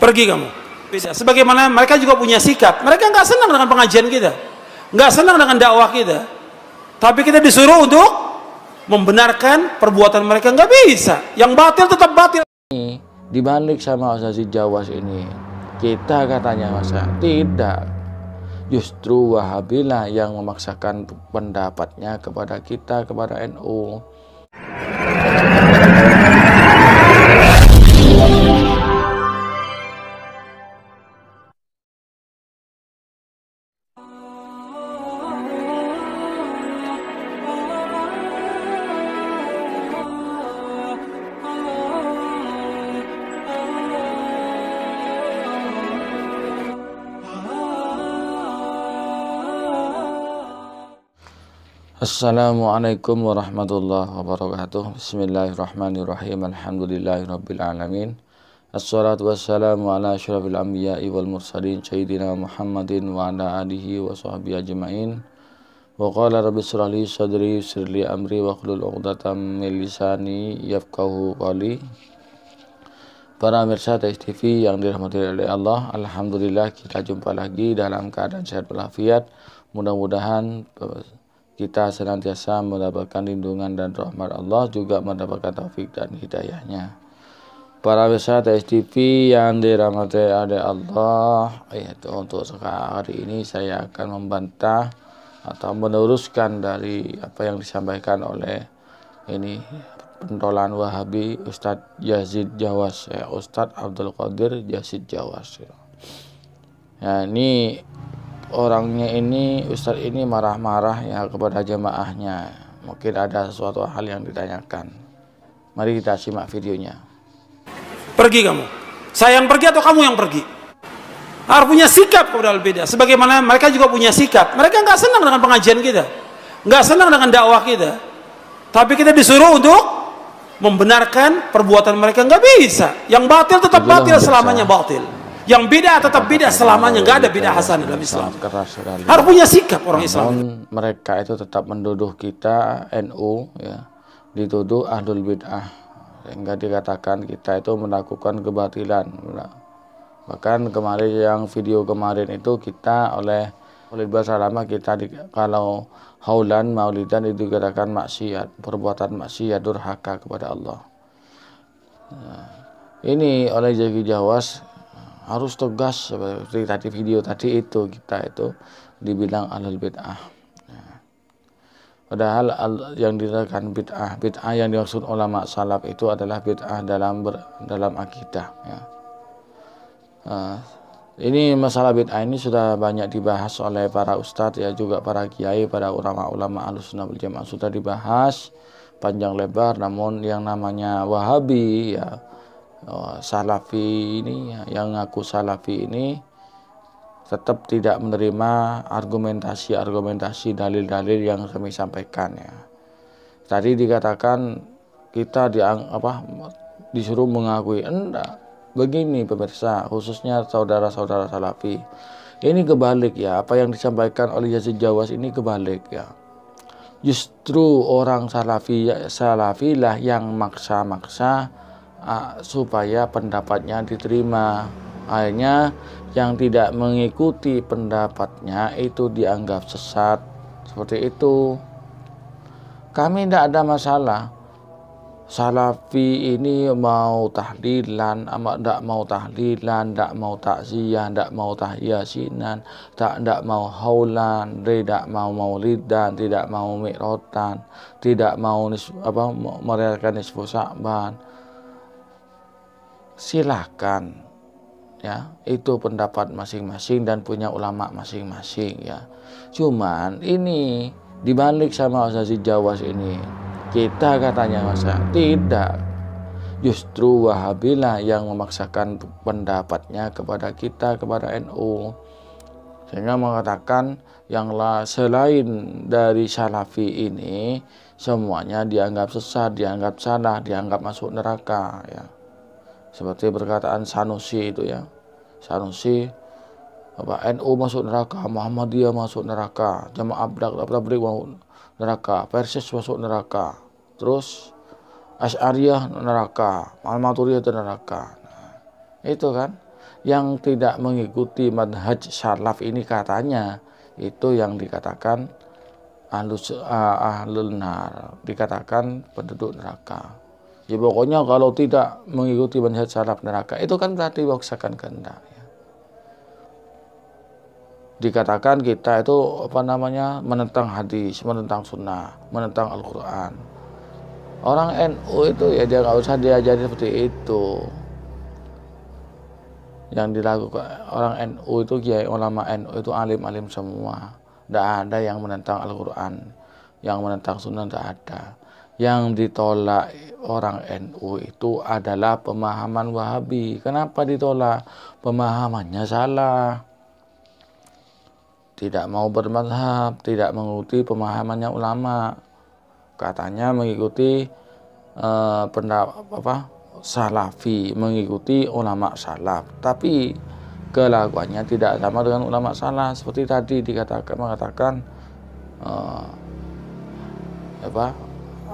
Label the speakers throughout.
Speaker 1: Pergi kamu. Sebagaimana mereka juga punya sikap. Mereka nggak senang dengan pengajian kita, nggak senang dengan dakwah kita, tapi kita disuruh untuk membenarkan perbuatan mereka. Nggak bisa, yang batil tetap batil.
Speaker 2: Dibalik sama Ustaz Jawas ini, kita katanya masa tidak, justru Wahabilah yang memaksakan pendapatnya kepada kita, kepada NU. Assalamualaikum warahmatullahi wabarakatuh. Bismillahirrahmanirrahim. Alhamdulillahirrabbilalamin. Assalatu wassalamu ala asyrafil anbiya'i wal mursalin Sayyidina Muhammadin wa ala alihi wa sahbihi ajma'in. Wa qala rabbi shrah li sadri yassir li amri wa hlul 'uqdatam min lisani yafqahu qawli. Para pemirsa TV yang dirahmati oleh Allah, alhamdulillah kita jumpa lagi dalam keadaan sehat walafiat. Mudah-mudahan kita senantiasa mendapatkan lindungan dan rahmat Allah, juga mendapatkan taufik dan hidayahnya. Para pemirsa TV yang dirahmati oleh Allah, yaitu untuk hari ini saya akan membantah atau meneruskan dari apa yang disampaikan oleh ini pentolan Wahabi Ustadz Yazid Jawas, Ustadz Abdul Qadir Yazid Jawas. Ya, ini orangnya ini, Ustadz ini marah-marah ya kepada jamaahnya. Mungkin ada sesuatu hal yang ditanyakan. Mari kita simak videonya.
Speaker 1: Pergi kamu. Saya yang pergi atau kamu yang pergi? Harus punya sikap kepada al-bidah. Sebagaimana mereka juga punya sikap. Mereka nggak senang dengan pengajian kita, nggak senang dengan dakwah kita, tapi kita disuruh untuk membenarkan perbuatan mereka. Nggak bisa. Yang batil tetap batil, selamanya batil. Yang bid'ah tetap bid'ah selamanya, nggak ada bid'ah hasanah dalam Islam. Harus punya sikap orang Islam.
Speaker 2: Mereka itu tetap menduduh kita NU, ya, dituduh ahlul bid'ah, sehingga dikatakan kita itu melakukan kebatilan. Bahkan kemarin yang video kemarin itu kita oleh Basalama kita kalau haulan maulidan itu dikatakan maksiat, perbuatan maksiat, durhaka kepada Allah. Nah, ini oleh Jaki Jawas harus tegas seperti tadi video tadi itu, kita itu dibilang ahlul bid'ah. Padahal yang dikatakan bid'ah yang dimaksud ulama salaf itu adalah bid'ah dalam akidah. Ya. Ini masalah bid'ah ini sudah banyak dibahas oleh para ustadz, ya, juga para kiai, para ulama-ulama Ahlussunnah wal Jamaah sudah dibahas panjang lebar. Namun yang namanya Wahabi, ya, Salafi ini, yang ngaku Salafi ini tetap tidak menerima argumentasi dalil-dalil yang kami sampaikan, ya. Tadi dikatakan kita disuruh mengakui. Enggak, begini pemirsa, khususnya saudara-saudara Salafi, ini kebalik, ya. Apa yang disampaikan oleh Yazid Jawas ini kebalik, ya. Justru orang Salafilah yang maksa-maksa supaya pendapatnya diterima. Akhirnya yang tidak mengikuti pendapatnya itu dianggap sesat. Seperti itu. Kami tidak ada masalah. Salafi ini mau tahlilan, tidak mau tahlilan, tidak mau takziah, tidak mau tahyasinan, tidak mau haulan, tidak mau maulidan, tidak mau mi'rotan, tidak mau merayakan nisfu Sya'ban. Silahkan, ya, itu pendapat masing-masing dan punya ulama masing-masing, ya. Cuman ini dibalik sama Ustaz Jawas ini, kita katanya masa tidak, justru Wahabilah yang memaksakan pendapatnya kepada kita, kepada NU, sehingga mengatakan yang selain dari Salafi ini semuanya dianggap sesat, dianggap salah, dianggap masuk neraka, ya. Seperti perkataan Sanusi itu, ya. Sanusi, NU masuk neraka, Muhammadiyah masuk neraka, Jamaah Tabligh masuk neraka, Persis masuk neraka, terus Asy'ariyah neraka, Al-Maturidiyah neraka. Nah, itu kan. yang tidak mengikuti manhaj salaf ini katanya itu yang dikatakan ahlul nar, dikatakan penduduk neraka. Ya pokoknya kalau tidak mengikuti manhaj salaf neraka, itu kan berarti memaksakan kehendak ya. Dikatakan kita itu menentang hadis, menentang sunnah, menentang Al-Quran. Orang NU itu ya dia nggak usah diajari seperti itu. Yang dilakukan orang NU itu, kiai ulama NU itu alim-alim semua. Tidak ada yang menentang Al-Quran, yang menentang sunnah tidak ada. Yang ditolak orang NU itu adalah pemahaman Wahabi. Kenapa ditolak? Pemahamannya salah. Tidak mau bermadhab, tidak mengikuti pemahamannya ulama. Katanya mengikuti salafi, mengikuti ulama salaf, tapi kelakuannya tidak sama dengan ulama salaf. Seperti tadi mengatakan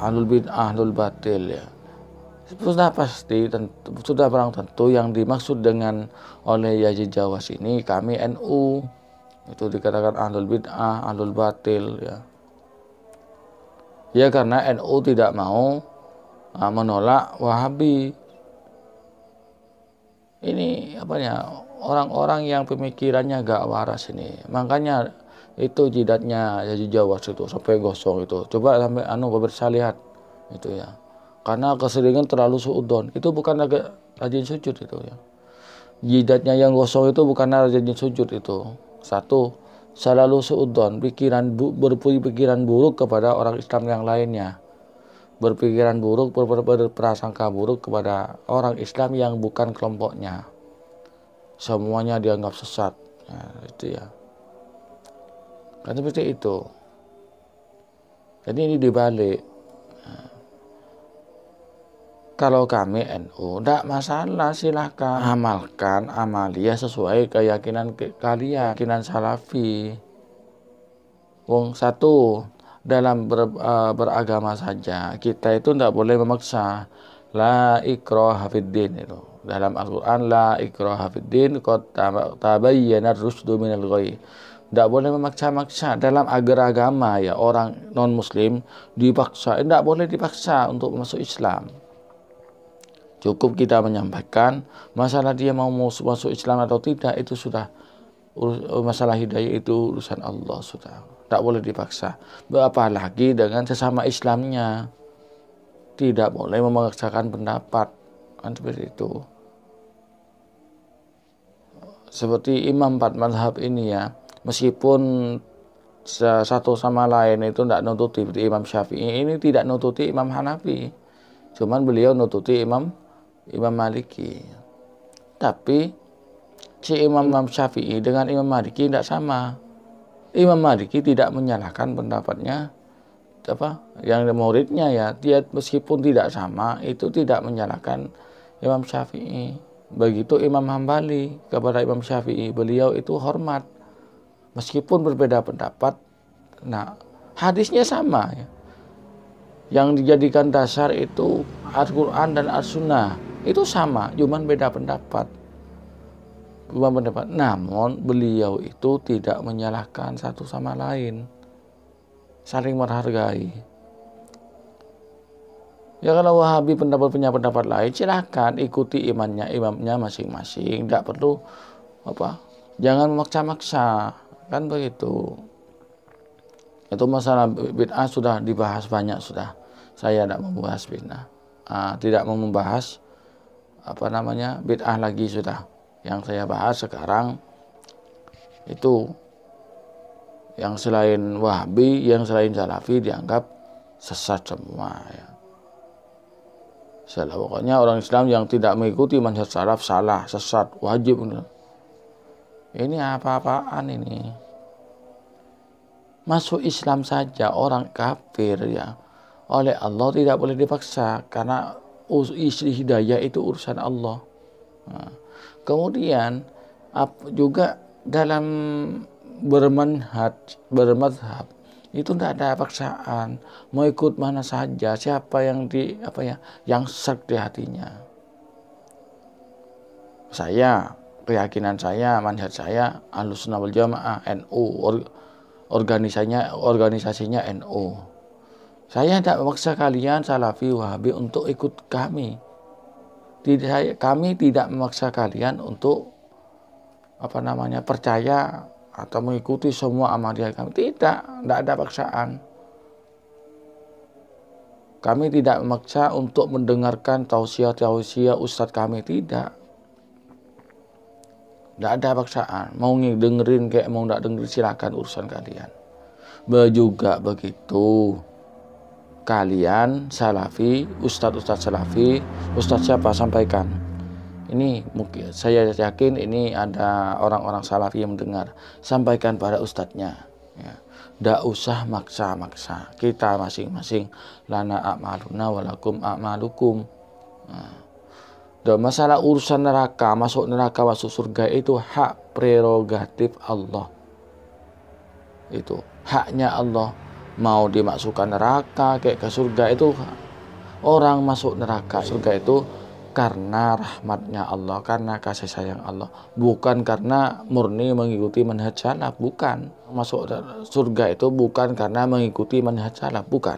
Speaker 2: ahlul bid'ah, ahlul batil ya. Sudah pasti, sudah barang tentu yang dimaksud dengan oleh Yazid Jawas ini kami NU. Itu dikatakan ahlul bid'ah, ahlul batil ya. Ya karena NU tidak mau menolak Wahabi. Ini orang-orang yang pemikirannya gak waras ini. Makanya itu jidatnya Yazid Jawas itu sampai gosong itu. Coba sampai pemirsa lihat itu ya. Karena keseringan terlalu suudon. Itu bukan rajin sujud itu ya. Jidatnya yang gosong itu bukan rajin sujud itu. Satu, selalu suudon, berpikiran buruk kepada orang Islam yang lainnya. Berpikiran buruk, berprasangka buruk kepada orang Islam yang bukan kelompoknya. Semuanya dianggap sesat. Nah, itu ya. Kan seperti itu. Jadi ini dibalik. Nah, kalau kami NU, tidak masalah, silahkan amalkan amalia sesuai keyakinan kalian, keyakinan salafi. Satu, dalam beragama saja kita itu tidak boleh memaksa. La ikraha fiddin itu dalam Al-Quran, la ikraha fiddin qad tabayyana ar-rusydu minal ghayy. Tidak boleh memaksa-maksa dalam agama ya. Orang non muslim dipaksa, tidak boleh dipaksa untuk masuk Islam. Cukup kita menyampaikan masalah dia mau masuk Islam atau tidak, itu sudah masalah hidayah, itu urusan Allah sudah. Tak boleh dipaksa. Apalagi dengan sesama Islamnya. Tidak boleh memaksakan pendapat. Kan seperti itu. Seperti imam 4 mazhab ini ya. Meskipun satu sama lain itu tidak nututi Imam Syafi'i, ini tidak nututi Imam Hanafi. Cuman beliau nututi Imam Maliki. Tapi si Imam Syafi'i dengan Imam Maliki tidak sama. Imam Maliki tidak menyalahkan pendapatnya yang muridnya ya. Dia meskipun tidak sama itu tidak menyalahkan Imam Syafi'i. Begitu Imam Hambali kepada Imam Syafi'i, beliau itu hormat meskipun berbeda pendapat. Nah, hadisnya sama ya. Yang dijadikan dasar itu Al-Quran dan As-Sunnah itu sama, cuman beda pendapat. Namun beliau itu tidak menyalahkan satu sama lain, saling menghargai. Ya kalau Wahabi punya pendapat lain, silahkan ikuti imamnya masing-masing, tidak perlu jangan memaksa-maksa, kan begitu. Itu masalah bid'ah sudah dibahas banyak sudah. Saya tidak membahas bid'ah, tidak mau membahas bid'ah lagi sudah. Yang saya bahas sekarang itu yang selain Wahabi, yang selain Salafi dianggap sesat semua ya. Pokoknya orang Islam yang tidak mengikuti manhaj salaf salah, sesat, wajib. Ini apa-apaan ini? Masuk Islam saja orang kafir ya. Oleh Allah tidak boleh dipaksa karena istri hidayah itu urusan Allah. Nah, kemudian juga dalam bermadhab itu tidak ada paksaan, mau ikut mana saja, siapa yang yang serg di hatinya. Saya keyakinan saya, manhaj saya Ahlussunnah wal Jamaah, NU, organisasinya NU. Saya tidak memaksa kalian Salafi Wahabi untuk ikut kami. Kami tidak memaksa kalian untuk percaya atau mengikuti semua amaliyah kami. Tidak ada paksaan. Kami tidak memaksa untuk mendengarkan tausiah ustadz kami, tidak. Tidak ada paksaan. Mau dengerin kayak mau tidak dengerin, silakan, urusan kalian. Juga begitu. Kalian Salafi, ustadz Salafi, ustadz siapa, sampaikan. Ini mungkin saya yakin ini ada orang-orang Salafi yang mendengar. Sampaikan pada ustadznya. Ya. Tidak usah maksa-maksa. Kita masing-masing lana a'maluna walakum a'malukum. Dan masalah urusan neraka, masuk surga itu hak prerogatif Allah. Itu haknya Allah. Mau dimasukkan neraka kayak ke surga, itu orang masuk neraka surga itu karena rahmatnya Allah, karena kasih sayang Allah, bukan karena murni mengikuti manhaj salaf, bukan. Masuk surga itu bukan karena mengikuti manhaj salaf, bukan.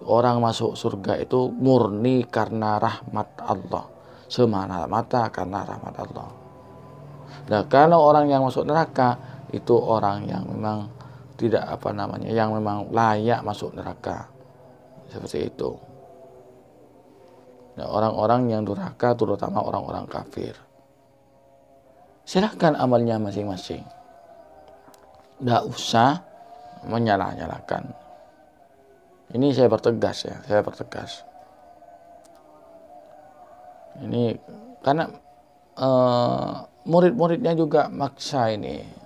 Speaker 2: Orang masuk surga itu murni karena rahmat Allah, semata-mata karena rahmat Allah. Nah, kalau orang yang masuk neraka itu orang yang memang tidak yang memang layak masuk neraka, seperti itu. Nah, orang-orang yang durhaka terutama orang-orang kafir. Silahkan amalnya masing-masing. Tidak usah menyalah-nyalahkan. Ini saya pertegas ya, Ini karena murid-muridnya juga maksa ini.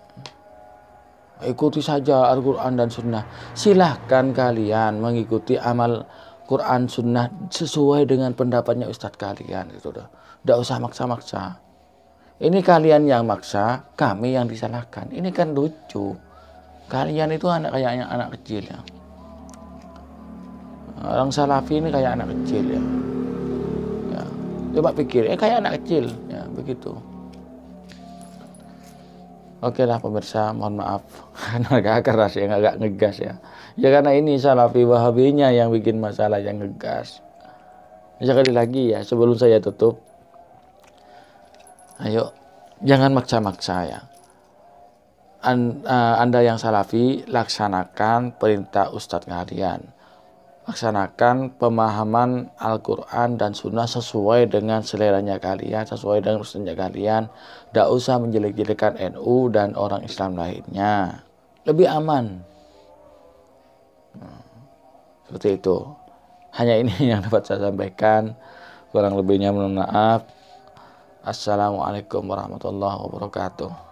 Speaker 2: Ikuti saja Al-Quran dan Sunnah. Silahkan kalian mengikuti amal Quran Sunnah sesuai dengan pendapatnya ustadz kalian, itu udah. Tidak usah maksa-maksa. Ini kalian yang maksa, kami yang disalahkan. Ini kan lucu. Kalian itu kayaknya anak kecil ya. Orang Salafi ini kayak anak kecil ya. Coba pikir, kayak anak kecil ya, begitu. Oke lah pemirsa, mohon maaf karena agak keras ya, agak ngegas ya. Ya karena ini Salafi Wahabinya yang bikin masalah, yang ngegas. Sekali lagi ya, sebelum saya tutup, ayo jangan maksa-maksa ya. Anda yang Salafi, laksanakan perintah ustadz kalian. Laksanakan pemahaman Al-Quran dan Sunnah sesuai dengan seleranya kalian, sesuai dengan urusannya kalian. Tidak usah menjelek-jelekan NU dan orang Islam lainnya. Lebih aman. Seperti itu. Hanya ini yang dapat saya sampaikan. Kurang lebihnya mohon maaf. Assalamualaikum warahmatullahi wabarakatuh.